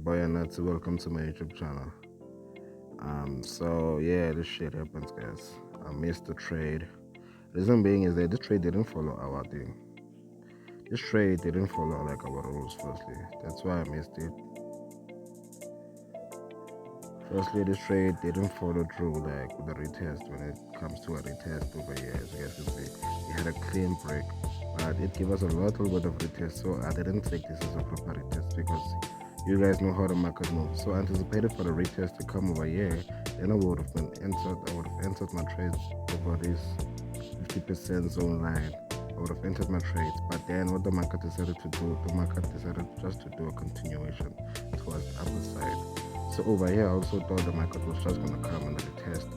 boy Anatsi. Welcome to my YouTube channel. So yeah, this shit happens, guys. I missed the trade. Reason being is that this trade didn't follow our thing. This trade didn't follow like our rules. Firstly, that's why I missed it. Firstly, this trade didn't follow through like with the retest. When it comes to a retest over here, as you guys can see, it had a clean break, but it gave us a little bit of retest. So I didn't take this as a proper retest because you guys know how the market moves. So I anticipated for the retest to come over here, then I would have been entered. I would have entered my trades over this 50% zone line. I would have entered my trades, but then what the market decided to do, the market decided just to do a continuation towards the upper side. So over here, I also thought the market was just gonna come and retest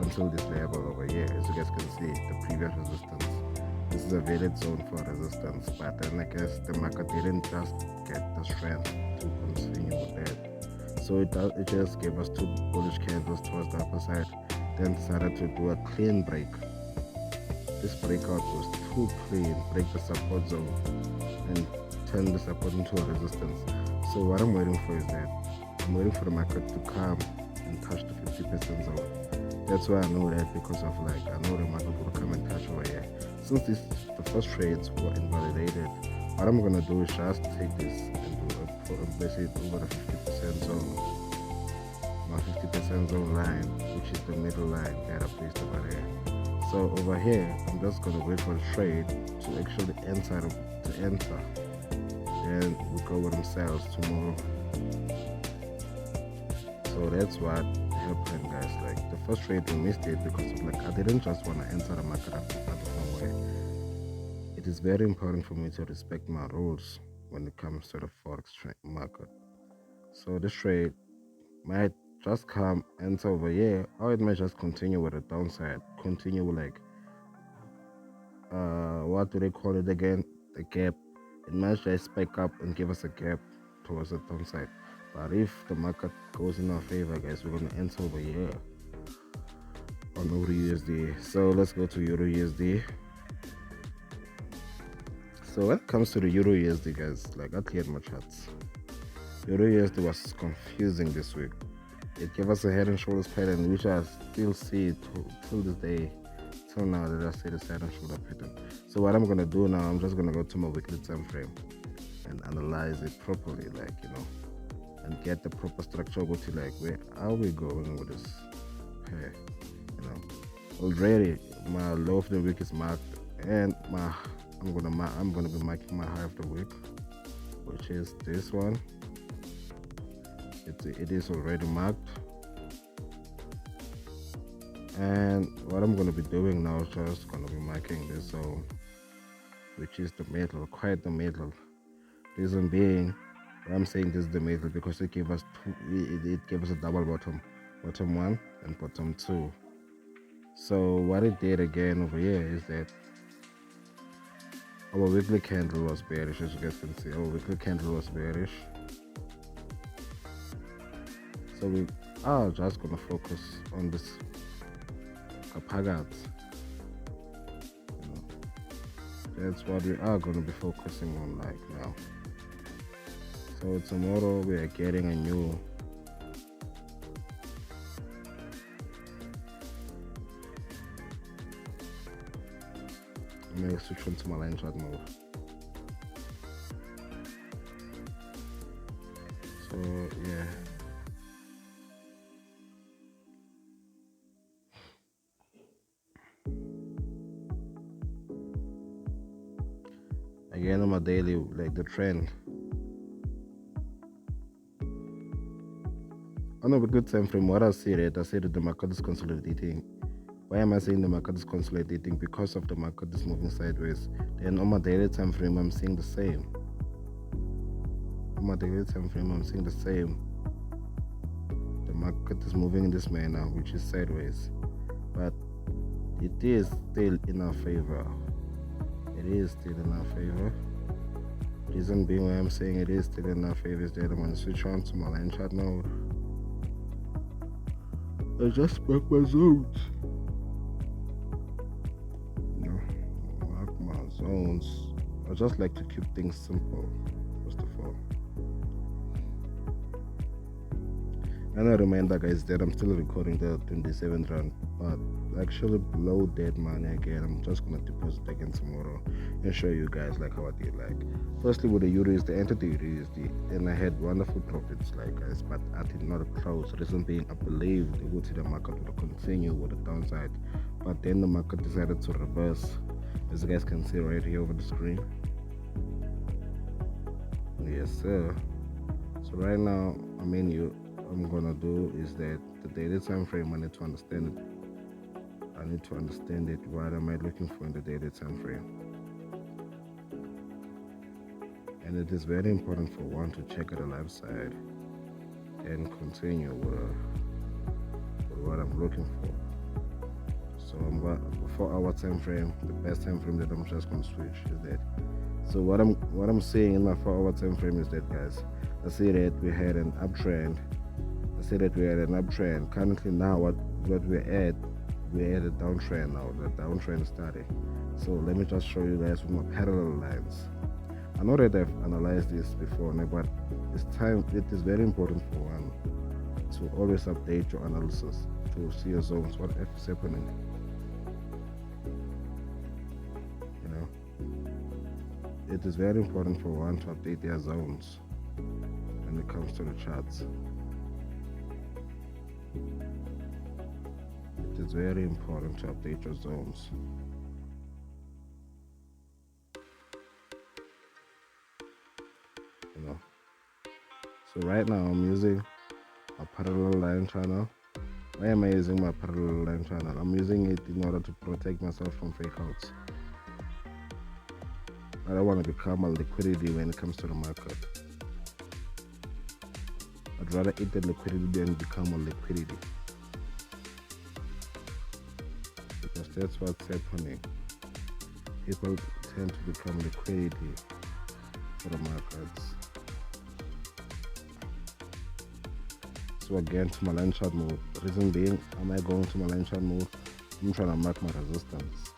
until this level over here. As you guys can see, the previous resistance. This is a valid zone for resistance, but then I guess the market didn't just get the strength to continue with that. So it just gave us two bullish candles towards the upper side, then decided to do a clean break. This breakout was too clean, break the support zone and turn the support into a resistance. So what I'm waiting for is that I'm waiting for the market to come and touch the 50% zone. That's why I know that, because of like I know the market will come and touch over here. Since the first trades were invalidated, what I'm gonna do is just take this and do and place it over the 50% zone. My 50% zone line, which is the middle line that I placed over there. So over here, I'm just gonna wait for the trade to actually enter. Then we go with them sales tomorrow. So that's what happened, guys. Like the first trade we missed it because of like I didn't just want to enter the market out of nowhere. It is very important for me to respect my rules when it comes to the forex market. So this trade might just come enter over here, or it might just continue with a downside. Continue with like what do they call it again? The gap. It might just spike up and give us a gap towards the downside. But if the market goes in our favor, guys, we're gonna enter over here on Euro USD. So let's go to Euro USD. So when it comes to the Euro USD, guys, like I cleared my charts. Euro USD was confusing this week. It gave us a head and shoulders pattern, which I still see till this day, till now that I see this head and shoulder pattern. So what I'm gonna do now, I'm just gonna go to my weekly time frame and analyze it properly, like and get the proper structure. Go to like where are we going with this pair? Already my low of the week is marked, and I'm gonna be marking my high of the week, which is this one. It is already marked, and what I'm gonna be doing now is just gonna be marking this zone, which is the middle, quite the middle. Reason being, I'm saying this is the middle because it gave us it gave us a double bottom one and bottom two. So what it did again over here is that our weekly candle was bearish. As you guys can see, our weekly candle was bearish. So we are just gonna focus on this kapagat. That's what we are gonna be focusing on like now. So tomorrow we are getting a new I'm gonna switch on to my line chart mode. So yeah. Again on my daily, like the trend. On a good time frame, what I see that the market is consolidating. Why am I saying the market is consolidating? Because of the market is moving sideways. Then on my daily time frame, I'm seeing the same. On my daily time frame, I'm seeing the same. The market is moving in this manner, which is sideways, but it is still in our favor. It is still in our favor. Reason being why I'm saying it is still in our favor is that I'm going to switch on to my line chart mode. I just mark my zones. Mark my zones. I just like to keep things simple, first of all. And a reminder, guys, that I'm still recording the 27th round, but actually below that money again. I'm just gonna deposit again tomorrow and show you guys like how I did. Like, firstly with the USD, the entity USD, and I had wonderful profits, like guys, but I did not close. Reason being, I believed it would see the market would continue with the downside, but then the market decided to reverse, as you guys can see right here over the screen. Yes, sir. So right now, I'm gonna do is that the daily time frame. I need to understand it. I need to understand it. What am I looking for in the daily time frame? And it is very important for one to check at the left side and continue with what I'm looking for. So I'm got 4 hour time frame. The best time frame that I'm just gonna switch is that. So what I'm seeing in my 4 hour time frame is that, guys, I see that we had an uptrend. I see that we had an uptrend. Currently now what we're at a downtrend now. The downtrend started. So let me just show you guys with my parallel lines. I know that I've analyzed this before, but it is very important for one to always update your analysis to see your zones, what is happening. You know, it is very important for one to update their zones when it comes to the charts. It is very important to update your zones. You know. So right now I'm using a parallel line channel. Why am I using my parallel line channel? I'm using it in order to protect myself from fake outs. I don't want to become a liquidity when it comes to the market. I'd rather eat the liquidity than become a liquidity. Because that's what's happening. People tend to become liquidity for the markets. So again, to my line chart mode. Reason being, am I going to my line chart mode? I'm trying to mark my resistance.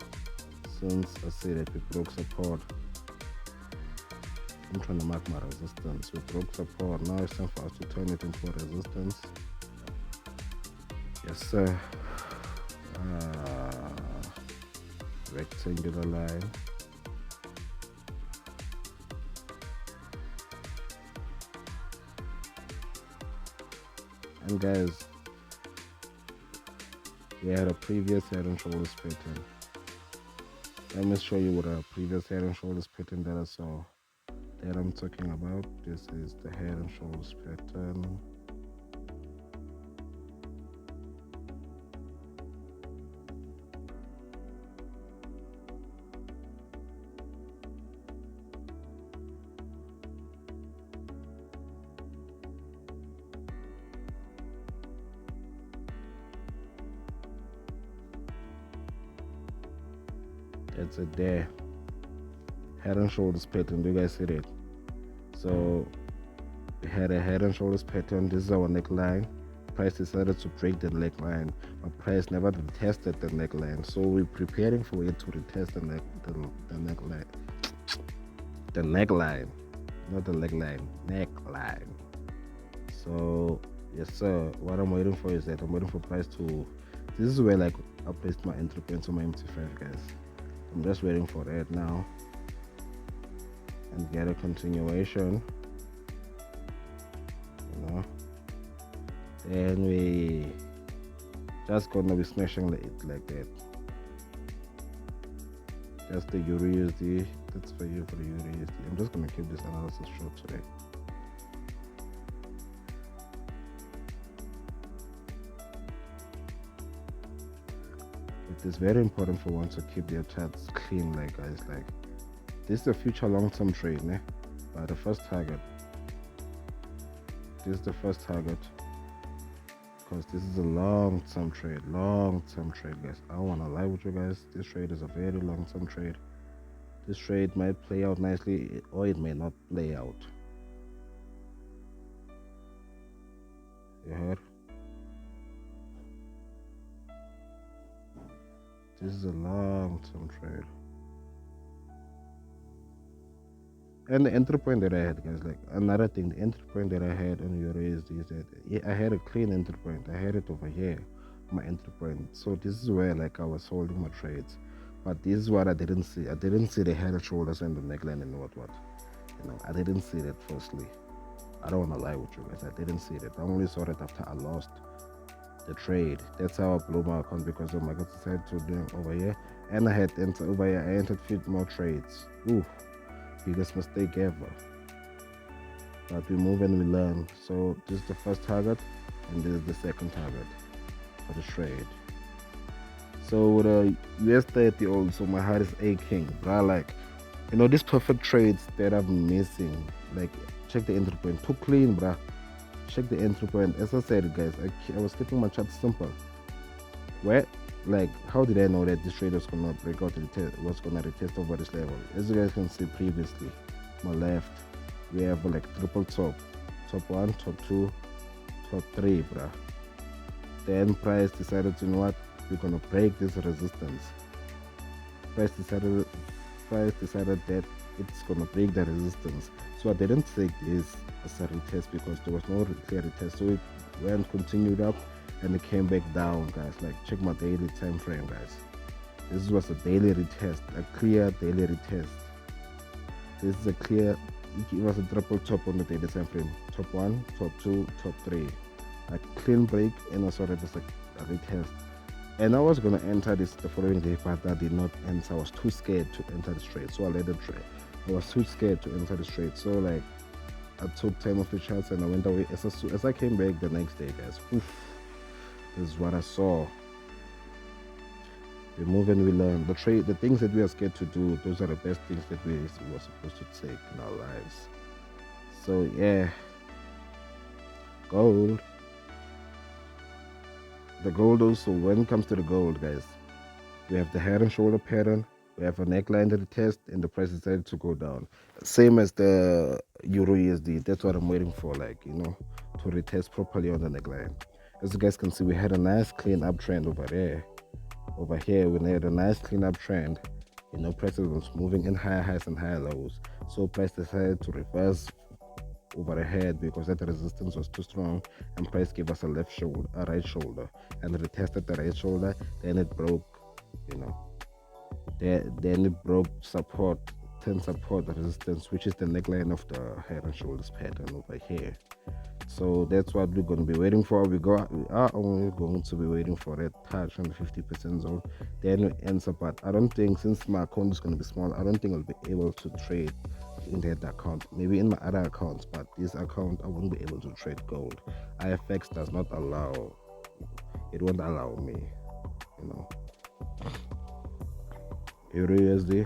Since I see that we broke support, I'm trying to mark my resistance. We broke support. Now it's time for us to turn it into a resistance. Yes, sir. Rectangular line. And guys, we had a previous head and shoulders pattern. Let me show you what a previous head and shoulders pattern that I saw that I'm talking about. This is the head and shoulders pattern. It's a there. Head and shoulders pattern. Do you guys see that? So we had a head and shoulders pattern. This is our neckline. Price decided to break the neckline, but price never retested the neckline. So we're preparing for it to retest the neckline. The neckline, not the neckline. Neckline. So yes, sir. What I'm waiting for is that I'm waiting for price to. This is where like I placed my entry point to my MT5, guys. I'm just waiting for that now and get a continuation. You know, and we just gonna be smashing it like that. That's the EURUSD. That's for you for the EURUSD. I'm just gonna keep this analysis short today. It is very important for one to keep their charts clean, like guys. Like this is a future long-term trade, né? But the first target. This is the first target because this is a long-term trade. Long-term trade, guys. I don't wanna lie with you guys. This trade is a very long-term trade. This trade might play out nicely or it may not play out. You heard? This is a long-term trade. And the entry point that I had, guys, like another thing, the entry point that I had on Euro is that yeah, I had a clean entry point. I had it over here, my entry point. So this is where like I was holding my trades. But this is what I didn't see. I didn't see the head, shoulders, and the neckline and what. I didn't see that firstly. I don't want to lie with you guys. I didn't see that. I only saw it after I lost the trade. That's how I blew my account because the market decided to do over here. And I had entered over here. I entered 50 more trades. Ooh, biggest mistake ever. But we move and we learn. So this is the first target, and this is the second target for the trade. So the US 30 also, my heart is aching, bruh. Like, these perfect trades that I'm missing. Like, check the entry point, too clean, bruh. Check the entry point. As I said, guys, I was keeping my chart simple. Where, like, how did I know that this trade was gonna break out the test, was gonna retest over this level? As you guys can see previously, my left, we have like triple top one, top two, top three, bruh. Then price decided to, what, we're gonna break this resistance. Price decided that it's gonna break the resistance. So I didn't take this as a retest because there was no clear retest. So it went continued up and it came back down, guys. Like, check my daily time frame, guys. This was a daily retest, a clear daily retest. This is a clear, it was a triple top on the daily time frame. Top one, top two, top three. A clean break, and I saw that as a retest. And I was gonna enter this the following day, but I did not enter. I was too scared to enter the trade, so I let it trade. I was too scared to enter the trade, so like I took time off the charts and I went away. As I came back the next day, guys, oof, this is what I saw. We move and we learn. The things that we are scared to do, those are the best things that we were supposed to take in our lives. So yeah, gold. The gold also, when it comes to the gold, guys, we have the head and shoulder pattern, we have a neckline to the test, and the price decided to go down. Same as the Euro USD. That's what I'm waiting for, like, to retest properly on the neckline. As you guys can see, we had a nice clean uptrend over there. Over here, we had a nice clean uptrend. Prices was moving in higher highs and higher lows. So price decided to reverse over the head because that resistance was too strong, and price gave us a right shoulder, and retested the right shoulder. Then it broke, then it broke support, 10 support resistance, which is the neckline of the head and shoulders pattern over here. So that's what we're going to be waiting for. We are only going to be waiting for that touch on the 50% zone. Then we answer, but I don't think, since my account is going to be small, I don't think I'll be able to trade in that account. Maybe in my other accounts, but this account I won't be able to trade gold. IFX does not allow. It won't allow me. Euro USD.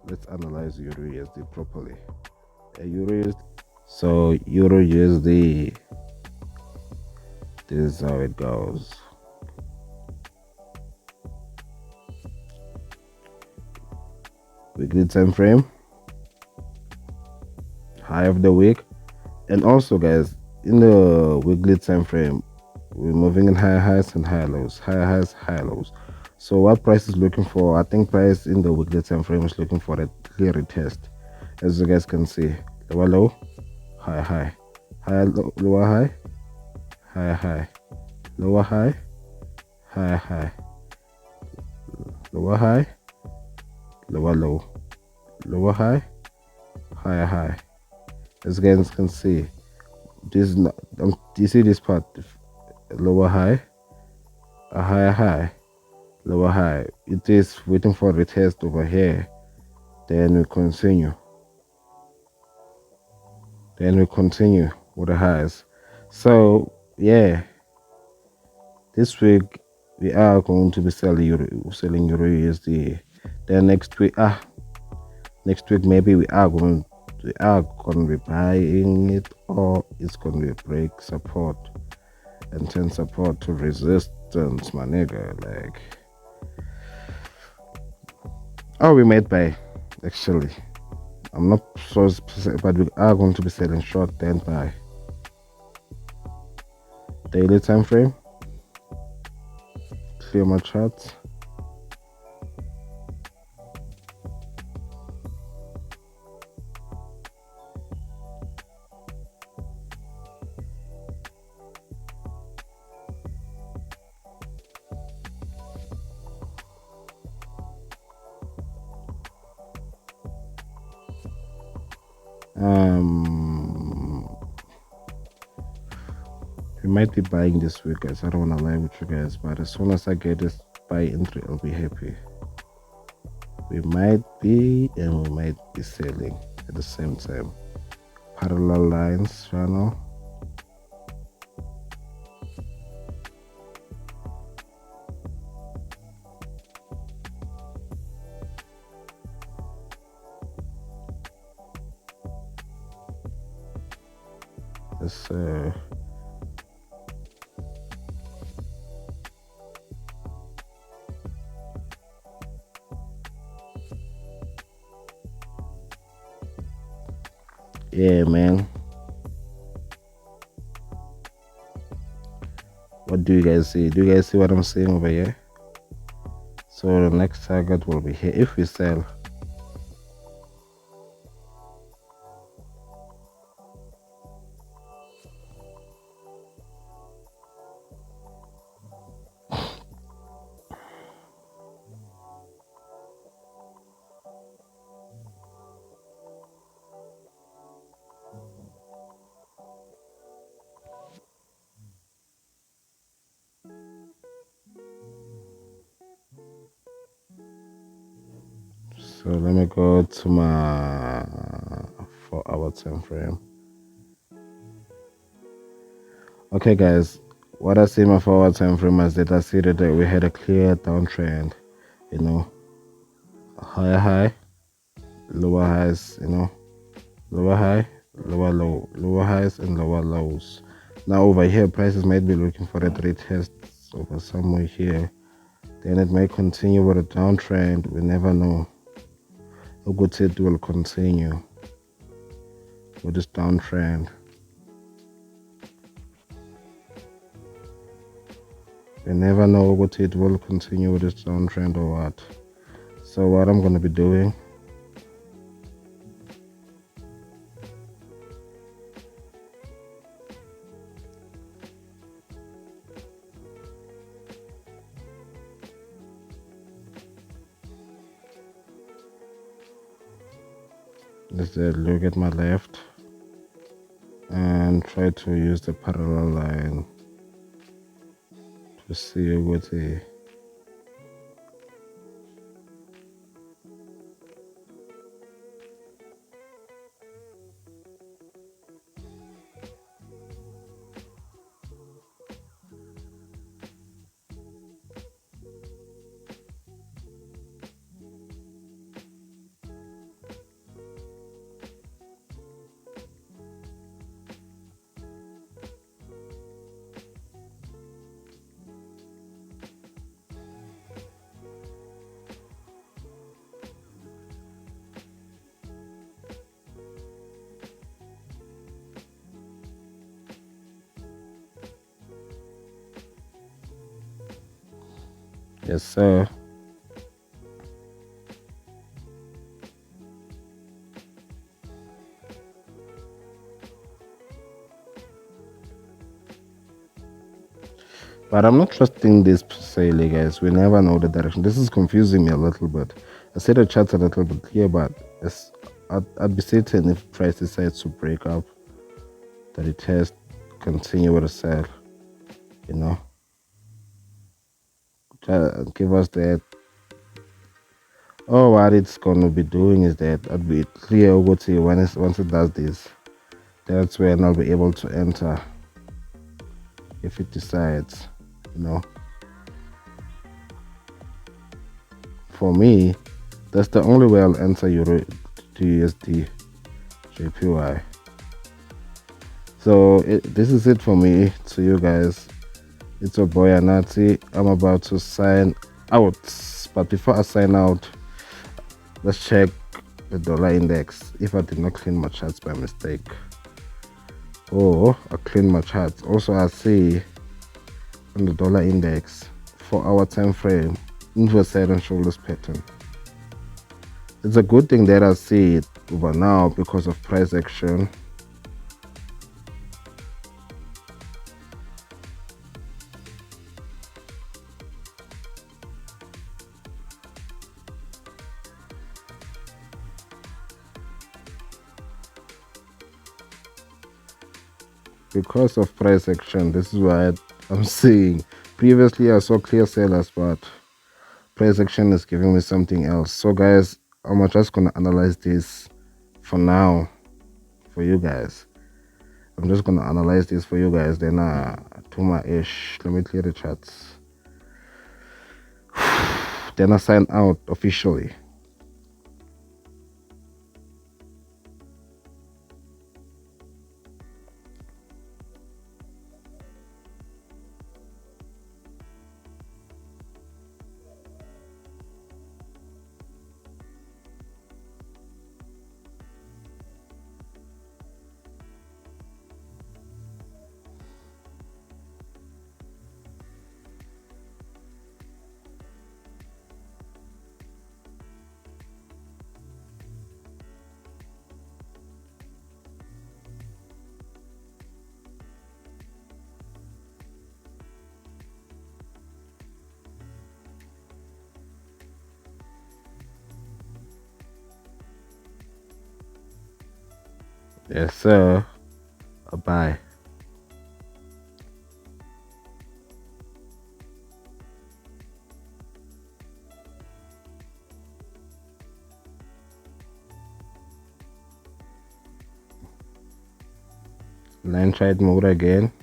Let's analyze Euro USD properly. Euro USD. So Euro USD, this is how it goes. Weekly time frame, high of the week, and also, guys, in the weekly time frame, we're moving in higher highs and higher lows, higher highs, higher lows. So what price is looking for? I think price in the weekly time frame is looking for a clear retest. As you guys can see, lower low, high high, higher low, lower high, higher high, lower high, higher high, lower high, lower low, lower high, higher high. As you guys can see, this do you see this part? Lower high, a higher high, lower high. It is waiting for the test over here. Then we continue. With the highs. So yeah, this week we are going to be selling Euro USD. Then next week maybe we are going to be buying it, or it's going to be break support and turn support to resistance, my nigga. Like, we might buy, actually. I'm not so specific, but we are going to be selling short, then buy. Daily time frame, clear my charts. Um, we might be buying this week, guys. I don't want to lie with you guys, but as soon as I get this buy entry, I'll be happy. We might be and we might be selling at the same time. Parallel lines channel. Let's yeah, man. What do you guys see? Do you guys see what I'm saying over here? So the next target will be here if we sell. So let me go to my 4-hour time frame. Okay, guys, what I see in my 4-hour time frame is that I see that we had a clear downtrend, you know, higher high, lower highs, you know, lower high, lower low, lower highs and lower lows. Now over here, prices might be looking for a retest over somewhere here. Then it may continue with a downtrend. We never know. A good set will continue with this downtrend. We never know what it will continue with this downtrend or what. So what I'm gonna be doing, is look at my left and try to use the parallel line to see what the yes sir. But I'm not trusting this per se, guys. We never know the direction. This is confusing me a little bit. I see the charts a little bit clear, but I'd be certain if price decides to break up, that it has continue with a sell, you know. Give us that. Oh, what it's gonna be doing is that I'd be clear what once it does this, that's when I'll be able to enter if it decides, you know. For me, that's the only way I'll enter Euro to USD JPY. So this is it for me. To you guys, it's your boy Anati. I'm about to sign out, but before I sign out, let's check the dollar index. If I did not clean my charts by mistake, oh, I cleaned my charts. Also, I see on the dollar index 4-hour time frame inverse head and shoulders pattern. It's a good thing that I see it over now because of price action. because of price action. This is why I'm saying previously I saw clear sellers, but price action is giving me something else. So guys, I'm just gonna analyze this for now for you guys. I'm just gonna analyze this for you guys. Then to my ish. Let me clear the charts. Then I sign out officially. Yes, sir. Bye. Line trade mode again.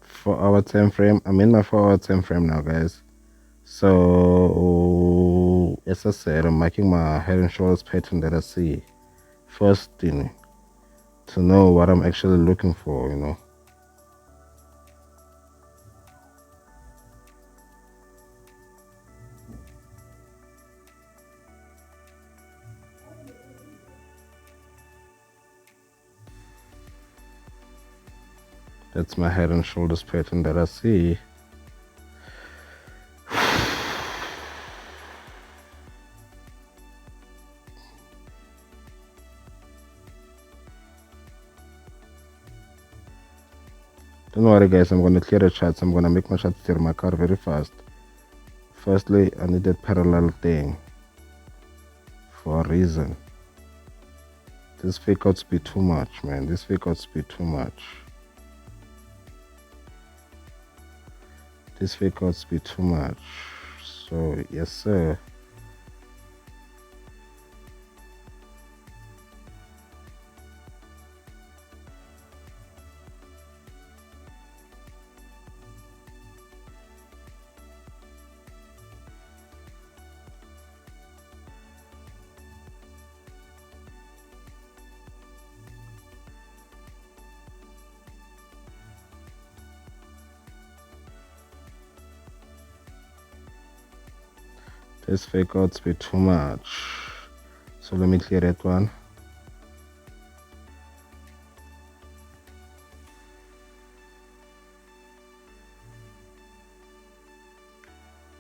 For our time frame, I'm in my 4 hour time frame now, guys. So as I said, I'm marking my head and shoulders pattern that I see first thing to know what I'm actually looking for, you know. That's my head and shoulders pattern that I see. Don't worry guys, I'm gonna clear the charts. I'm gonna make my charts clear my car very fast. Firstly, I need that parallel thing for a reason. This fake outs be too much, man. This fake outs be too much. This fake outs be too much. So yes sir. This fake outs be too much. So let me clear that one.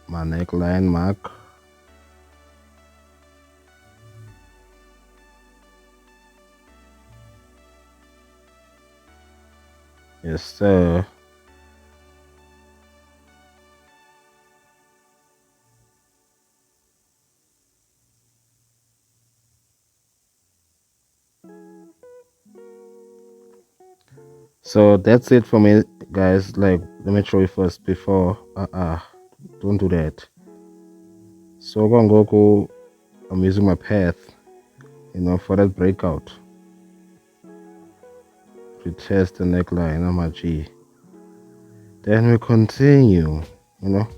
My neckline mark. Yes sir. So that's it for me guys. Like let me show you first before don't do that. So Goku, I'm using my path, you know, for that breakout. Retest the neckline, I'm a G. Then we continue, you know.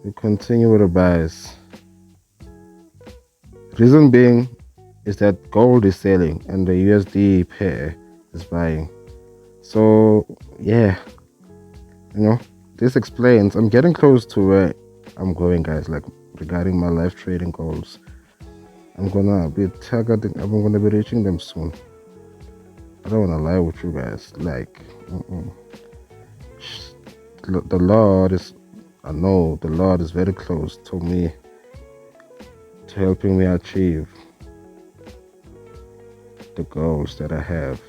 We continue with the buys. Reason being is that gold is selling and the USD pair is buying. So yeah, you know, this explains I'm getting close to where I'm going, guys. Like regarding my life trading goals, I'm gonna be targeting. I'm gonna be reaching them soon. I don't wanna lie with you guys. Like, the Lord is. I know the Lord is very close to me, to helping me achieve the goals that I have.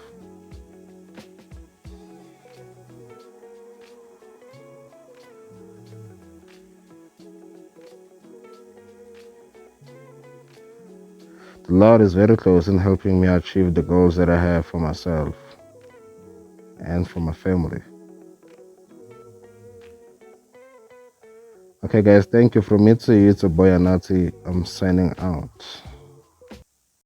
The Lord is very close in helping me achieve the goals that I have for myself and for my family. Okay, guys, thank you. From me to you, it's a boy Anati. I'm signing out.